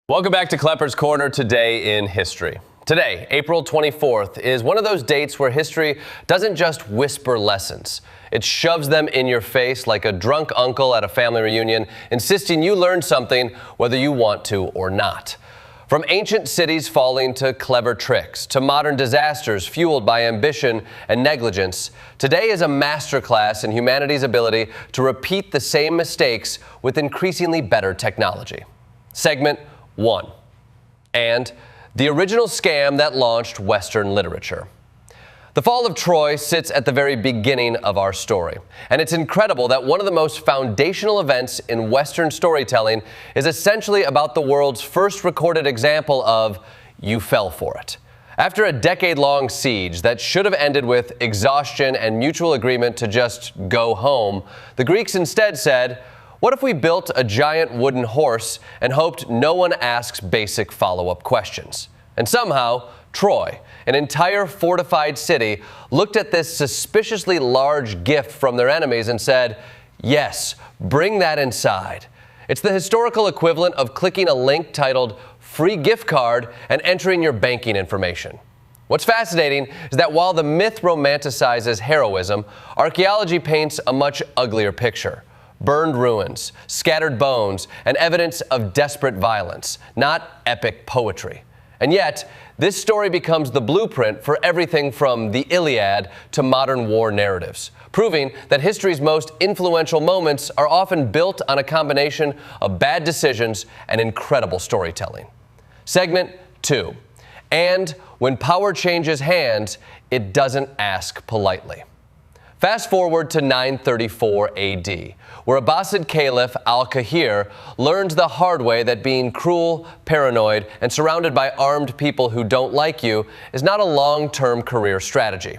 Welcome back to Klepper's Corner. Today in history. Today, April 24th, is one of those dates where history doesn't just whisper lessons. It shoves them in your face like a drunk uncle at a family reunion, insisting you learn something whether you want to or not. From ancient cities falling to clever tricks, to modern disasters fueled by ambition and negligence, today is a masterclass in humanity's ability to repeat the same mistakes with increasingly better technology. Segment 1. And the original scam that launched Western literature. The fall of Troy sits at the very beginning of our story, and it's incredible that one of the most foundational events in Western storytelling is essentially about the world's first recorded example of "you fell for it." After a decade-long siege that should have ended with exhaustion and mutual agreement to just go home, the Greeks instead said, "What if we built a giant wooden horse and hoped no one asks basic follow-up questions?" And somehow, Troy, an entire fortified city, looked at this suspiciously large gift from their enemies and said, "Yes, bring that inside." It's the historical equivalent of clicking a link titled "free gift card" and entering your banking information. What's fascinating is that while the myth romanticizes heroism, archaeology paints a much uglier picture. Burned ruins, scattered bones, and evidence of desperate violence, not epic poetry. And yet, this story becomes the blueprint for everything from the Iliad to modern war narratives, proving that history's most influential moments are often built on a combination of bad decisions and incredible storytelling. Segment 2. And when power changes hands, it doesn't ask politely. Fast forward to 934 AD, where Abbasid Caliph al-Qahir learned the hard way that being cruel, paranoid, and surrounded by armed people who don't like you is not a long-term career strategy.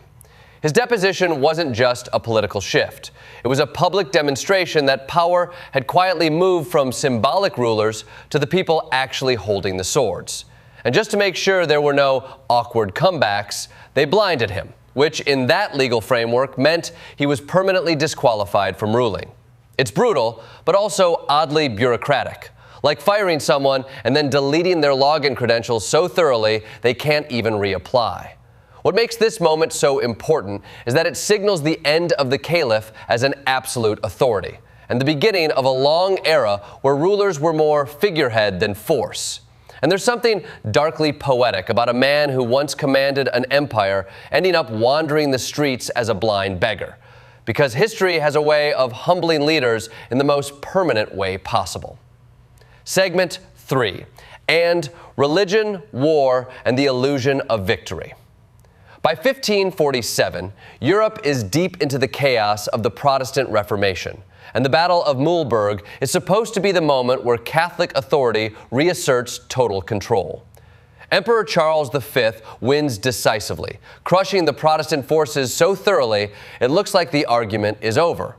His deposition wasn't just a political shift. It was a public demonstration that power had quietly moved from symbolic rulers to the people actually holding the swords. And just to make sure there were no awkward comebacks, they blinded him, which in that legal framework meant he was permanently disqualified from ruling. It's brutal, but also oddly bureaucratic, like firing someone and then deleting their login credentials so thoroughly they can't even reapply. What makes this moment so important is that it signals the end of the caliph as an absolute authority, and the beginning of a long era where rulers were more figurehead than force. And there's something darkly poetic about a man who once commanded an empire ending up wandering the streets as a blind beggar. Because history has a way of humbling leaders in the most permanent way possible. Segment 3. And religion, war, and the illusion of victory. By 1547, Europe is deep into the chaos of the Protestant Reformation, and the Battle of Mühlberg is supposed to be the moment where Catholic authority reasserts total control. Emperor Charles V wins decisively, crushing the Protestant forces so thoroughly it looks like the argument is over.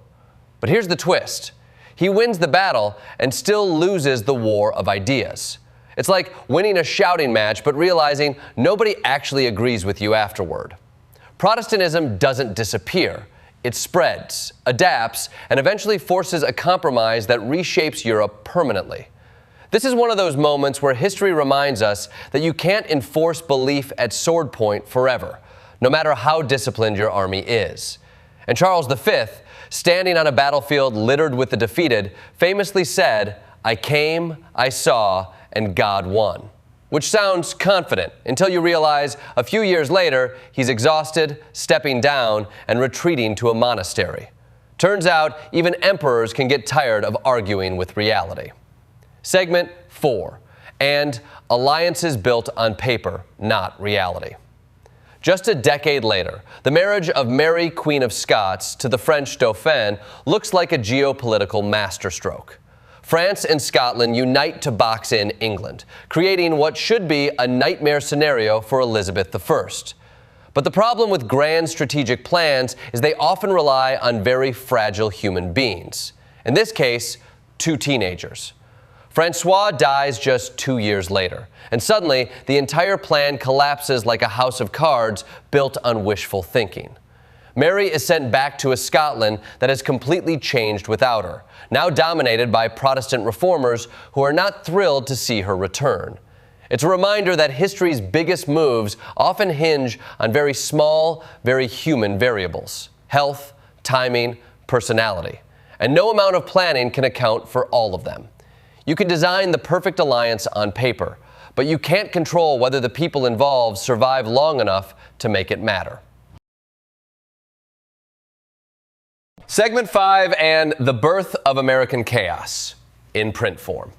But here's the twist. He wins the battle and still loses the war of ideas. It's like winning a shouting match but realizing nobody actually agrees with you afterward. Protestantism doesn't disappear. It spreads, adapts, and eventually forces a compromise that reshapes Europe permanently. This is one of those moments where history reminds us that you can't enforce belief at sword point forever, no matter how disciplined your army is. And Charles V, standing on a battlefield littered with the defeated, famously said, "I came, I saw, and God won." Which sounds confident until you realize a few years later he's exhausted, stepping down, and retreating to a monastery. Turns out even emperors can get tired of arguing with reality. Segment 4. And alliances built on paper, not reality. Just a decade later, the marriage of Mary, Queen of Scots, to the French Dauphin looks like a geopolitical masterstroke. France and Scotland unite to box in England, creating what should be a nightmare scenario for Elizabeth I. But the problem with grand strategic plans is they often rely on very fragile human beings. In this case, 2 teenagers. Francois dies just 2 years later, and suddenly the entire plan collapses like a house of cards built on wishful thinking. Mary is sent back to a Scotland that has completely changed without her, now dominated by Protestant reformers who are not thrilled to see her return. It's a reminder that history's biggest moves often hinge on very small, very human variables: health, timing, personality. And no amount of planning can account for all of them. You can design the perfect alliance on paper, but you can't control whether the people involved survive long enough to make it matter. Segment 5 and the birth of American chaos in print form.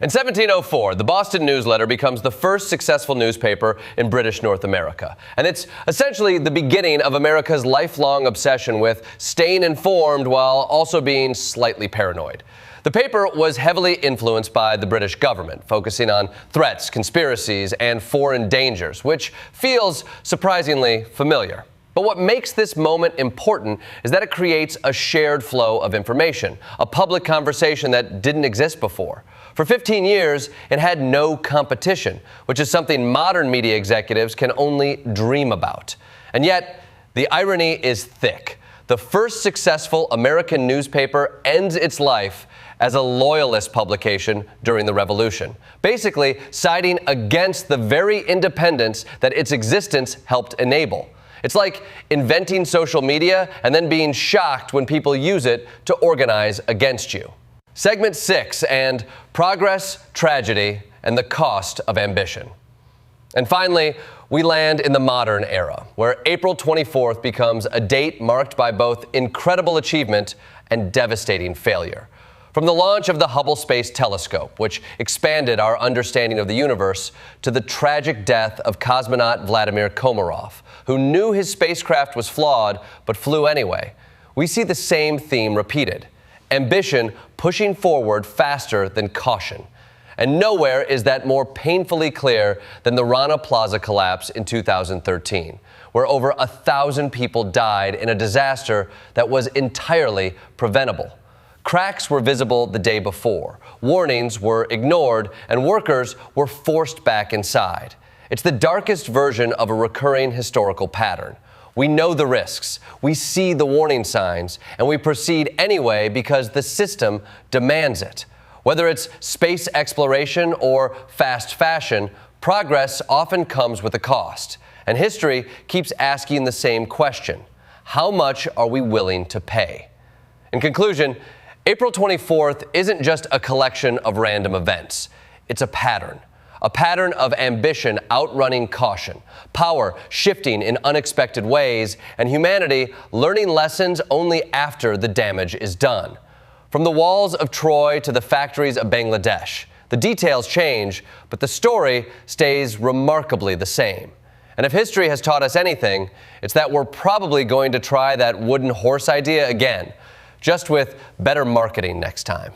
In 1704, the Boston Newsletter becomes the first successful newspaper in British North America. And it's essentially the beginning of America's lifelong obsession with staying informed while also being slightly paranoid. The paper was heavily influenced by the British government, focusing on threats, conspiracies, and foreign dangers, which feels surprisingly familiar. But what makes this moment important is that it creates a shared flow of information, a public conversation that didn't exist before. For 15 years, it had no competition, which is something modern media executives can only dream about. And yet, the irony is thick. The first successful American newspaper ends its life as a loyalist publication during the Revolution, basically siding against the very independence that its existence helped enable. It's like inventing social media and then being shocked when people use it to organize against you. Segment 6 and progress, tragedy, and the cost of ambition. And finally, we land in the modern era, where April 24th becomes a date marked by both incredible achievement and devastating failure. From the launch of the Hubble Space Telescope, which expanded our understanding of the universe, to the tragic death of cosmonaut Vladimir Komarov, who knew his spacecraft was flawed but flew anyway, we see the same theme repeated: ambition pushing forward faster than caution. And nowhere is that more painfully clear than the Rana Plaza collapse in 2013, where over 1,000 people died in a disaster that was entirely preventable. Cracks were visible the day before, warnings were ignored, and workers were forced back inside. It's the darkest version of a recurring historical pattern. We know the risks, we see the warning signs, and we proceed anyway because the system demands it. Whether it's space exploration or fast fashion, progress often comes with a cost. And history keeps asking the same question: how much are we willing to pay? In conclusion, April 24th isn't just a collection of random events. It's a pattern of ambition outrunning caution, power shifting in unexpected ways, and humanity learning lessons only after the damage is done. From the walls of Troy to the factories of Bangladesh, the details change, but the story stays remarkably the same. And if history has taught us anything, it's that we're probably going to try that wooden horse idea again, just with better marketing next time.